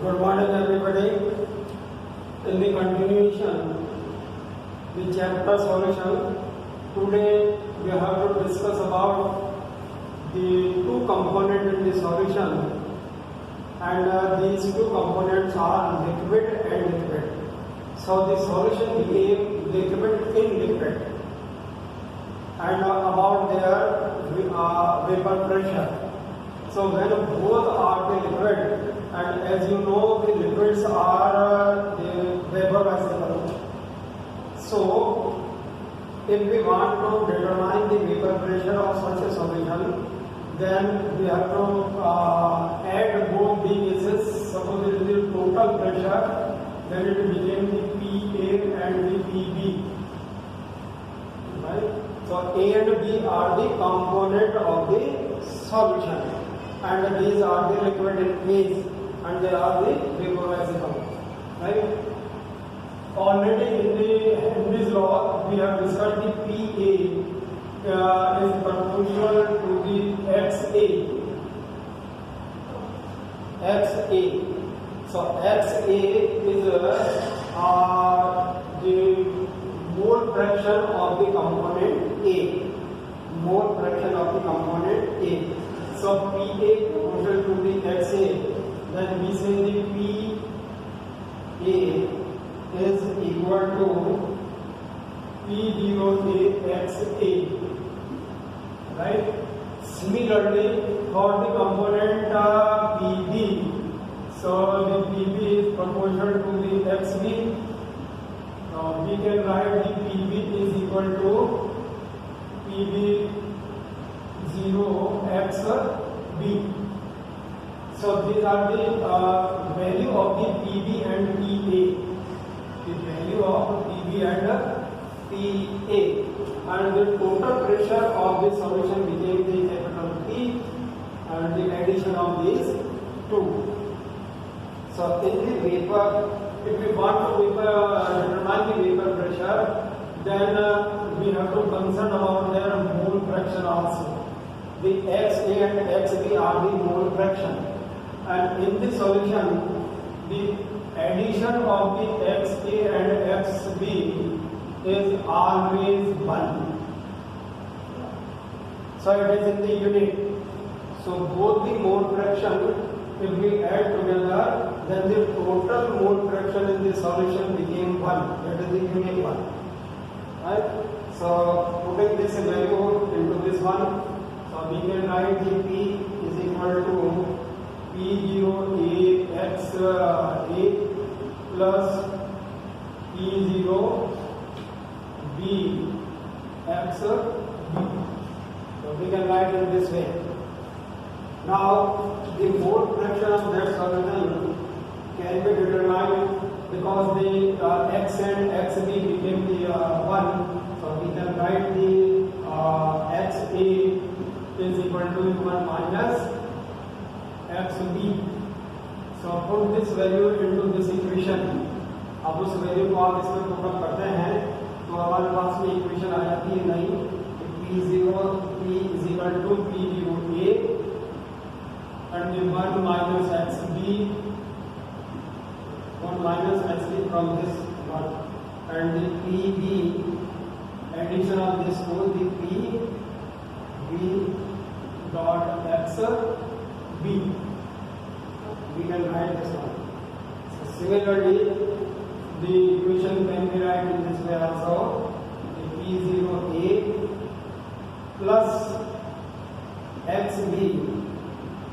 Good morning, everybody. In the continuation, the chapter solution, today we have to discuss about the two components in the solution, and these two components are liquid and liquid. So the solution became liquid in liquid, and about their vapor pressure. So when both are the liquid, and as you know, the liquids are vaporizable. So if we want to determine the vapor pressure of such a solution, then we have to add both the gases. Suppose it is the total pressure, then it became the PA and the PB. Right? So A and B are the component of the solution, and these are the liquid in phase, and they are the vaporizable. Right? Already in this law we have discussed the PA is proportional to the XA. So XA is the mole fraction of the component A. Mole fraction of the component A. So PA proportional to the XA. Then we say the PA is equal to P0A XA. Right? Similarly, for the component PB, so the PB is proportional to the XB. Now we can write the PB is equal to PB0XB. So these are the value of the PB and PA. The value of PB and PA, and the total pressure of the solution became the capital P, and the addition of these two. So in the vapor, if we want to determine the vapor pressure, then we have to concern about their mole fraction also. The XA and XB are the mole fraction, and in the solution, the addition of the XA and XB is always 1. So it is in the unit. So both the mole fraction, if we add together, then the total mole fraction in the solution became 1. That is the unit 1. Right? So putting this value into this one, so we can write the P is equal to P0A XA plus P0 B X B. So we can write in this way. Now the mole fraction of that solution can be determined because the X and XB became the 1. So we can write the XA is equal to 1 minus XB. So put this value into this equation. अब उस value को आप इसमें put up करते हैं तो हमारे पास में इक्वेशन आ जाती है नई P is equal to P0A and the 1 minus XB, 1 minus XB from this one, and the PB, addition of this whole, the PB dot XB. We can write this one. So similarly, the equation can be written in this way also. The P0A plus XB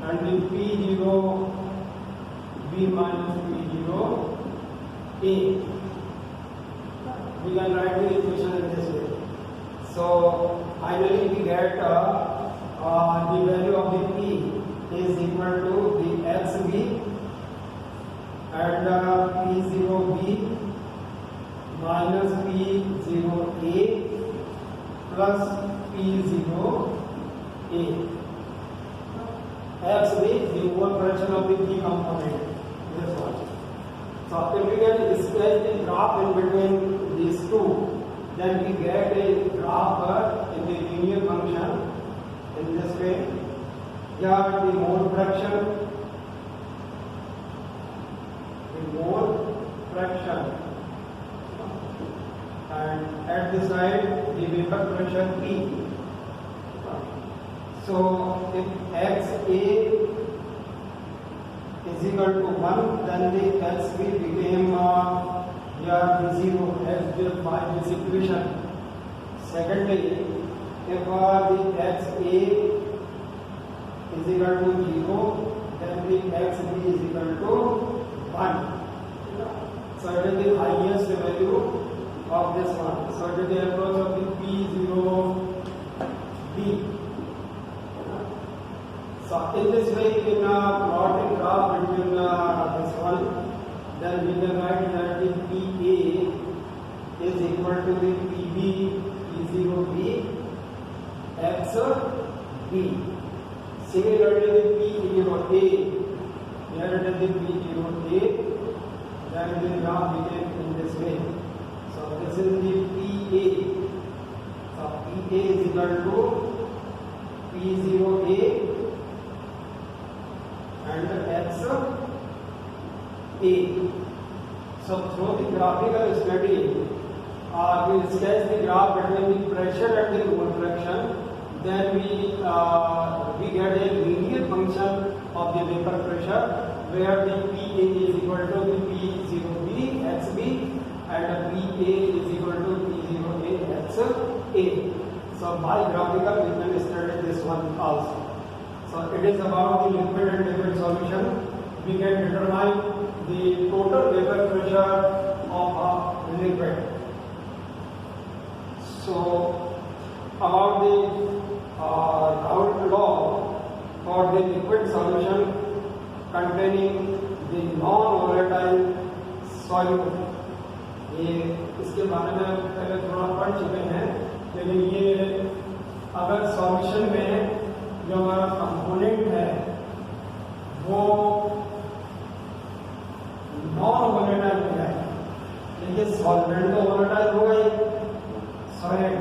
and the P0 B minus P0A. We can write the equation in this way. So finally we get the value of the P is equal to the XB and P0B minus P0A plus P0A. XB, the mole fraction of the P component. This one. So if we can sketch the graph in between these two, then we get a graph in the linear function in this way. Here the mole fraction mole fraction, and at the side the vapor pressure P. So if XA is equal to 1, then the XB became B0 as by this equation. Secondly, if the XA is equal to 0, then the XB is equal to 1. So it is the highest value of this one. So it is the approach of the P0B. So in this way, we can plot a graph between this one. Then we can write that the PA is equal to the PB P0B XB. Similarly, the P0A, here it is the P0A, then the graph became in this way. So this is the PA. So PA is equal to P0A and XA. So through the graphical study, we sketch the graph between the pressure and the mole fraction. Then we get a linear function of the vapor pressure, where the PA is equal to the P0B XB and the PA is equal to P0A XA. So by graphical we can study this one also. So it is about the liquid and liquid solution. We can determine the total vapor pressure of a liquid. So about the Raoult law for the liquid solution containing the non-volatile solute, ये इसके बारे में पहले थोड़ा पढ़ चुके हैं, लेकिन ये अगर सॉल्यूशन में जो हमारा कंपोनेंट है वो नॉन वोलेटाइल हो जाए, देखिए सॉल्वेंट तो वोलेटाइल हो गई सॉलिड,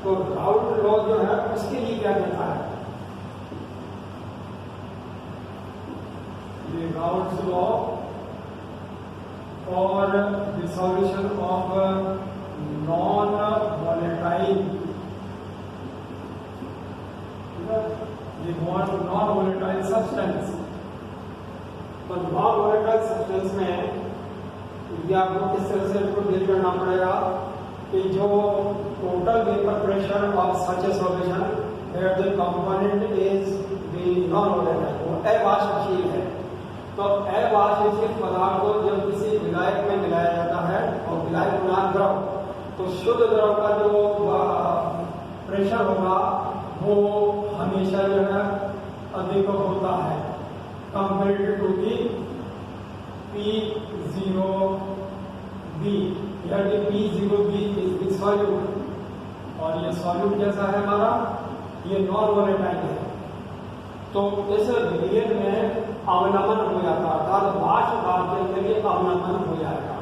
तो राउल्ट लॉ जो है उसके लिए क्या कहता है? ये Raoult law for the solution of non volatile, non volatile substance. तो नॉन वोलेटाइल सब्सटेंस में ये आपको किस तरह से इसको डील करना पड़ेगा कि जो total vapour pressure of such a solution where the component is the non volatile, वो अवाष्पशील है। तो अवाष्पशील पदार्थ को जब किसी विलायक में मिलाया जाता है और विलायक गुणांक द्रव, तो शुद्ध द्रव का जो प्रेशर होगा वो हमेशा जो है अधिक होता है कंपेयर्ड टू दी P0B, यार कि P0B इज द सॉल्यूट, और ये सॉल्यूट कैसा है हमारा? ये नॉन वोलेटाइल है। तो इस विलयन में अवनमन हो जाता है, अर्थात बाष्प भाग के अंदर ये अवनमन हो जाएगा।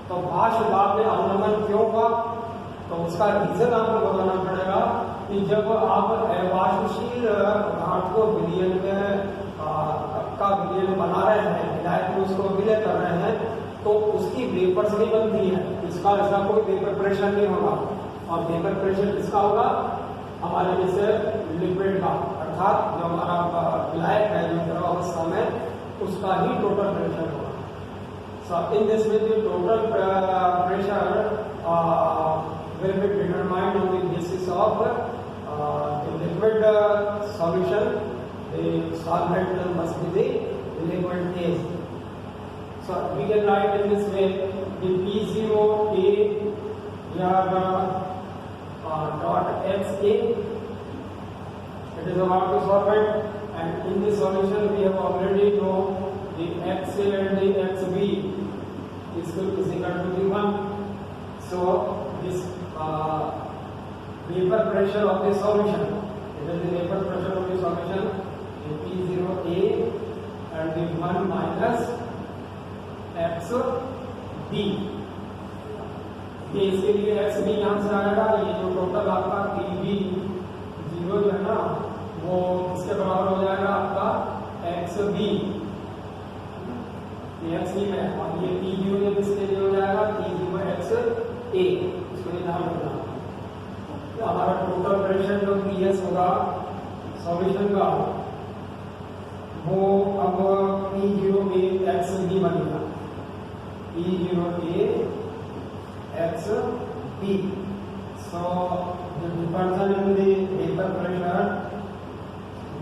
तो बाष्प भाग में अवनमन क्यों हुआ? तो उसका रीजन आपको बताना पड़ेगा कि जब आप अवाष्पशील पदार्थ को विलयन में का विलयन बना रहे हैं, विलायक में उसको विलय कर रहे हैं, तो उसकी वेपर्स नहीं बनती है, इसका ऐसा कोई वेपर प्रेशर नहीं होगा। और वेपर प्रेशर किसका होगा? हमारे जैसे लिक्विड का, अर्थात जो हमारा विलायक है जो द्रव अवस्था में, उसका ही टोटल प्रेशर होगा। So in this way the total pressure will be determined on the basis of the liquid solution. The solvent must be the liquid phase. So we can write in this way the P0A dot XA. It is about the solvent, and in this solution we have already know the XA and the XB is equal to the 1. So this vapor pressure of the solution, it is the vapor pressure of the solution, the P0A and the 1 minus XB। ये इसके लिए XB यहाँ से आएगा, ये जो total आपका PB0 जो है ना वो इसके बराबर हो जाएगा आपका XB। एक्स बी में, और ये पी जीरो जब इसके लिए हो जाएगा पी जीरो एक्स ए, इसको ध्यान रखना। तो हमारा टोटल प्रेशर जो पी एस होगा सॉल्यूशन का, वो अब P zero A X B बनेगा, P zero A X B. So the difference in the vapor pressure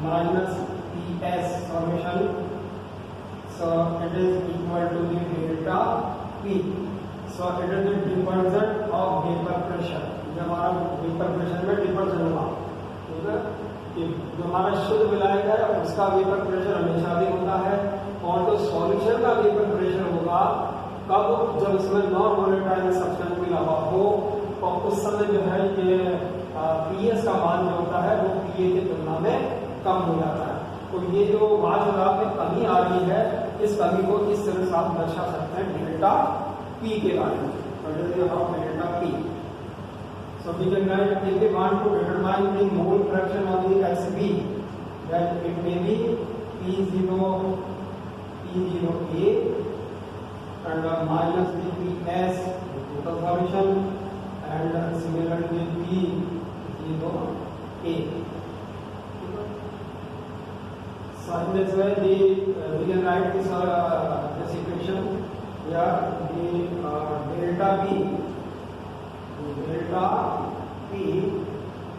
minus Ps solution, so it is equal to the delta P. So it is the difference of vapor pressure, जो हमारा vapor pressure में difference होगा, ठीक है। कि जो हमारा शुद्ध विलायक है उसका वेपर प्रेशर हमेशा भी होता है, और जो सॉल्यूशन का वेपर प्रेशर होगा कब, जब इसमें नॉन वोलेटाइल सब्सटेंस मिला हुआ हो, और उस समय जो है ये पीएस का मान जो होता है वो पीए की तुलना में कम हो जाता है। तो ये जो वाष्प दाब में कमी आ रही है, इस कमी को इस तरह से आप दर्शा सकते हैं डेल्टा पी के बारे में, delta P. So we can write, if we want to determine the mole fraction of the XB, that it may be P0A and minus the PS, the total solution, and similarly P0A. So in this way, we can write this equation here, the delta P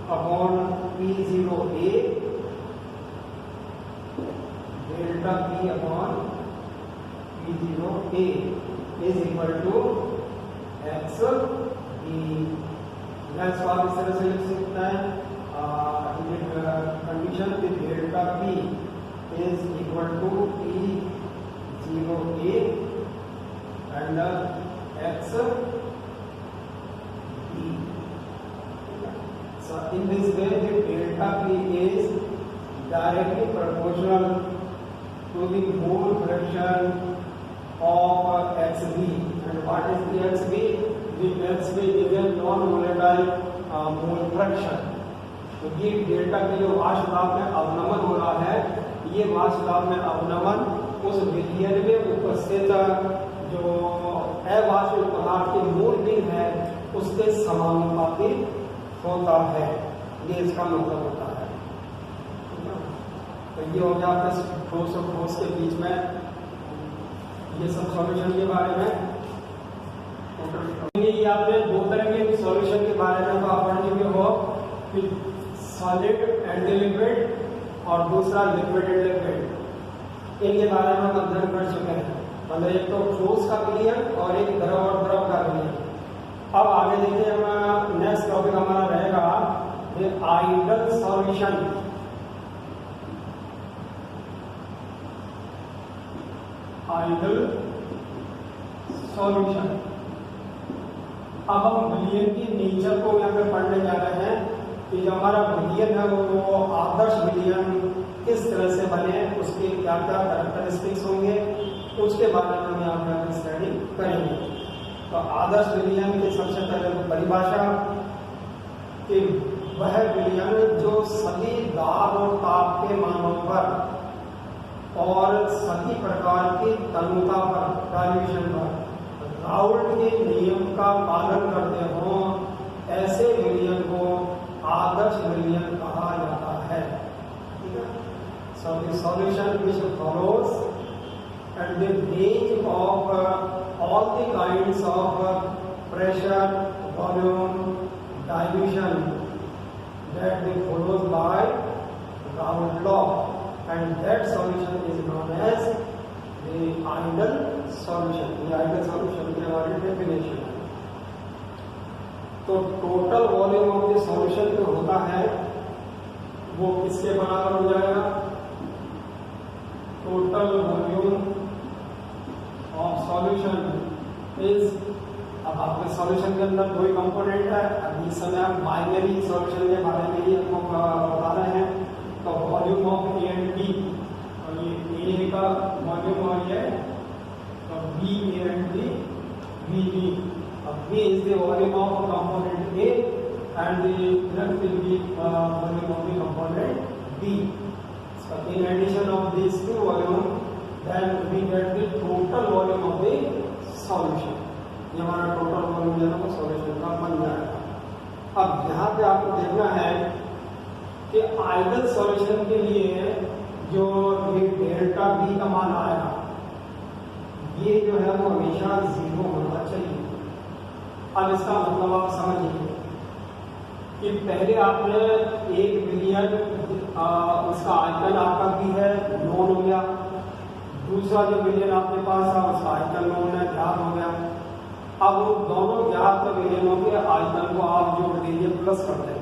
upon P0A, delta P upon P0A is equal to x B. That's why इस तरह से लिख सकते हैं, condition की delta P is equal to P0A and x B. So in this way, the delta P is directly proportional to the mole fraction of XB. And what is the XB? The XB is a non-volatile mole fraction. तो ये delta की जो वाष्प दाब में अवनमन हो रहा है, ये वाष्प दाब में अवनमन उस विलयन में उपस्थित जो अवाष्प पदार्थ के मूल बिंदु है उसके समानुपातिक होता है, ये इसका मतलब होता है। तो ये हो गया आपके ठोस और ठोस के बीच में ये सब सॉल्यूशन के बारे में। ये आपने दो तरह के सॉल्यूशन के बारे में तो आप पढ़ चुके हो, सॉलिड एंड लिक्विड और दूसरा लिक्विड एंड लिक्विड, इनके बारे में हम अध्ययन कर चुके हैं। मतलब एक तो ठोस का विलयन और एक द्रव और द्रव का विलयन। अब आगे देखिए, हमारा नेक्स्ट टॉपिक हमारा रहेगा आइडल सॉल्यूशन। Ideal solution. अब हम विलयन की नेचर को यहाँ पे पढ़ने जा रहे हैं कि जो हमारा विलयन है वो आदर्श विलयन किस तरह से बने, उसके क्या क्या कैरेक्टरिस्टिक्स होंगे, तो उसके बारे में हम यहाँ पे स्टडी करेंगे। तो आदर्श विलयन की सबसे पहले परिभाषा कि वह विलयन जो सभी दाब और ताप के मानों पर और सभी प्रकार की तन्यता पर, डायल्यूशन पर राउल्ट के नियम का पालन करते हों, ऐसे विलयन को आदर्श विलयन कहा जाता है। ठीक है। So the solution which follows at the range of all the kinds of pressure, volume, dilution that they follows by Raoult law, and that solution is known as the ideal solution। The ideal solution की हमारी definition है। तो total volume of the solution जो होता है वो किसके बराबर हो जाएगा? Total volume of solution is, अब आपके सॉल्यूशन के अंदर कोई कंपोनेंट है, अभी इस समय हम बाइनरी सॉल्यूशन के बारे में ही आपको बता रहे हैं। तो volume of A and B, और ये ए का वॉल्यूम और ये तो B A and B B B. अब B is the volume of component A and the left will be volume of the component B. So in addition of these two volume, then we get the total volume of the solution. ये हमारा total volume जो है वो solution का बन जाएगा। अब यहाँ पे आपको देखना है कि आइडियल सॉल्यूशन के लिए जो ये डेल्टा बी का मान आएगा ये जो है वो हमेशा 0 होना चाहिए। अब इसका मतलब आप समझिए कि पहले आपने 1 बिलियन उसका आयतन आपका भी है नोन हो गया, दूसरा जो बिलियन आपके पास था उसका आयतन नोन है ज्ञात हो गया। अब वो दोनों ज्ञात बिलियनों के आयतन को आप जोड़ दीजिए प्लस कर दें,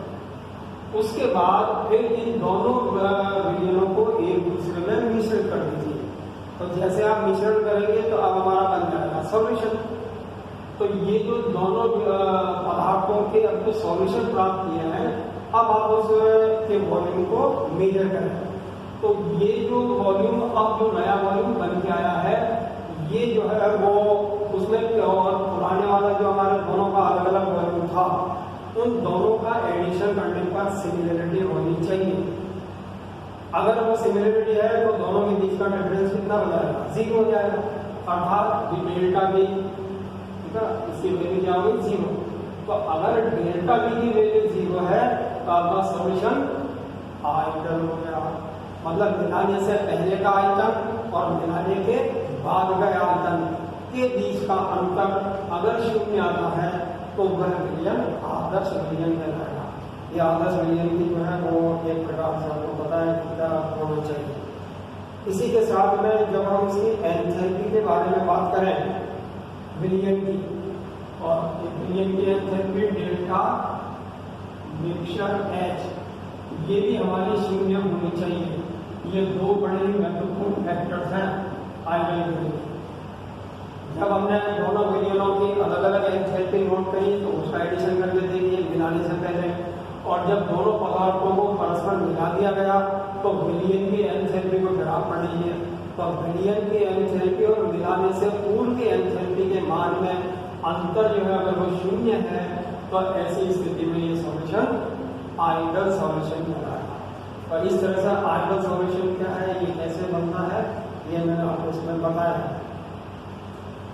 उसके बाद फिर इन दोनों बिलियनों को एक दूसरे में मिश्रित कर दीजिए। तो जैसे आप मिश्रण करेंगे तो अब हमारा बन जाएगा सॉल्यूशन। तो ये जो दोनों पदार्थों के अब जो सॉल्यूशन प्राप्त किए हैं अब आप उस के वॉल्यूम को मेजर करें। तो ये जो वॉल्यूम अब जो नया वॉल्यूम बन के आया है ये जो है वो उसमें और पुराने वाला जो हमारे दोनों का अलग अलग वॉल्यूम था उन दोनों का एडिशन करने पर सिमिलरिटी होनी चाहिए। अगर वो सिमिलरिटी है तो दोनों के बीच का डिफरेंस कितना हो जाएगा 0 हो जाएगा, अर्थात डेल्टा बी इसकी वैल्यू क्या होगी 0। तो अगर डेल्टा बी की वैल्यू 0 है तो आपका सॉल्यूशन आयतन हो गया, मतलब मिलाने से पहले का आयतन और मिलाने के बाद का आयतन के बीच का अंतर अगर 0 आता है तो वह विलयन आदर्श विलयन कहलाएगा। ये आदर्श विलयन की जो है वो एक प्रकार से आपको पता है कितना होना चाहिए। इसी के साथ में जब हम इसकी एंथैल्पी के बारे में बात करें विलयन की, और विलयन की एंथैल्पी डेल्टा मिक्सचर H ये भी हमारी 0 होनी चाहिए। ये 2 बड़े महत्वपूर्ण फैक्टर्स हैं आइडियल के लिए। जब हमने दोनों विलयनों की अलग अलग एंथैल्पी नोट करी तो उसका एडिशन करके देखिए मिलाने से पहले, और जब दोनों पदार्थों को परस्पर मिला दिया गया तो विलयन की एंथैल्पी को फिर आप पढ़ लीजिए। तो विलयन की एंथैल्पी और मिलाने से पूर्व की एंथैल्पी के मान में अंतर जो है अगर वो 0 है तो ऐसी स्थिति में ये सॉल्यूशन आइडियल सॉल्यूशन कहलाएगा। और इस तरह से आइडियल सॉल्यूशन क्या है ये कैसे बनता है ये मैंने आपको इसमें बताया है।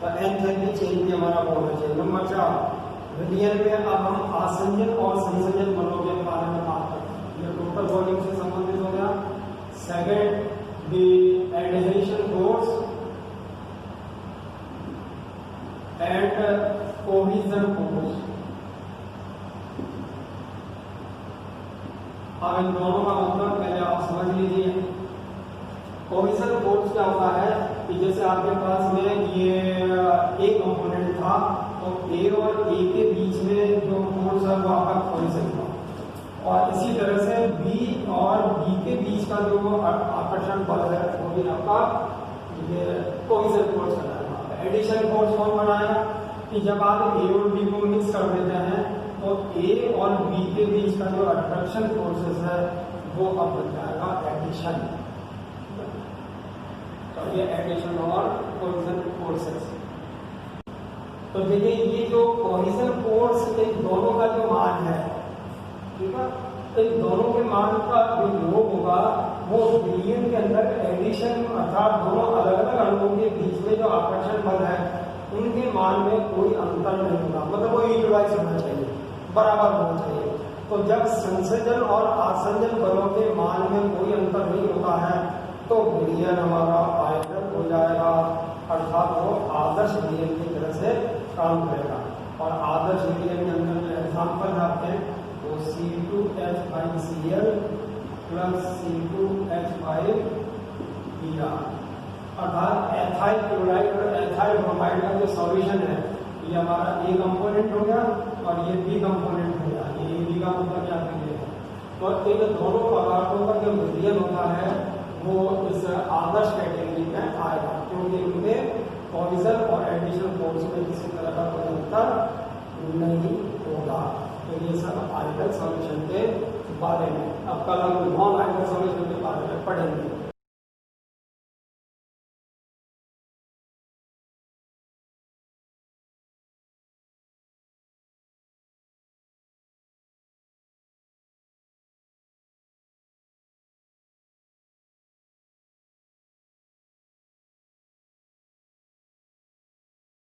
तो एंथैल्पी चेंज भी हमारा होना चाहिए। नंबर 4 विलयन में अब हम आसंजन और संसंजन बलों के बारे में बात करते हैं। ये टोटल वॉल्यूम से संबंधित हो गया। Second the adhesion force and cohesion force. अब इन दोनों का मतलब पहले आप समझ लीजिए। कोहेजन फोर्स क्या होता है कि जैसे आपके पास में ये एक कंपोनेंट था तो ए और ए के बीच में जो फोर्स है वो आपका कोहेजन था, और इसी तरह से बी और बी के बीच का जो आकर्षण बल है वो भी आपका ये कोहेजन फोर्स बनाएगा। एडिशन फोर्स कौन बनाएगा कि जब आप ए और बी को मिक्स कर देते हैं तो ए और बी के बीच का जो अट्रैक्शन फोर्सेस है वो अब बन जाएगा एडिशन। तो ये एडिशन और कोहेजन फोर्सेस। तो देखिए ये जो कोहेजन फोर्स इन दोनों का जो मान है, ठीक है, तो इन दोनों के मान का जो योग होगा वो विलयन के अंदर एडिशन अर्थात दोनों अलग अलग अणुओं के बीच में जो आकर्षण बल है उनके मान में कोई अंतर नहीं होगा, मतलब वो इक्वलाइज होना चाहिए, बराबर होना चाहिए। तो जब संसंजन और आसंजन बलों के मान में कोई अंतर नहीं होता है तो विलयन हमारा आयतन हो जाएगा, अर्थात वो आदर्श विलयन की तरह से काम करेगा। और आदर्श विलयन के अंदर जो एग्जाम्पल आते हैं वो C2H5Cl प्लस C2H5Br, अर्थात एथाइल क्लोराइड और एथाइल ब्रोमाइड का जो सॉल्यूशन है ये हमारा ए कंपोनेंट हो गया और ये बी कंपोनेंट हो गया। ये बी का मतलब क्या है तो इन दोनों पदार्थों का जो विलयन होता है वो इस आदर्श कैटेगरी में आएगा, क्योंकि उनके कोहेजन और एडिशन फोर्स में किसी तरह का कोई अंतर नहीं होगा। तो ये सब आइडियल सॉल्यूशन के बारे में। अब कल हम नॉन आइडियल सॉल्यूशन के बारे में पढ़ेंगे।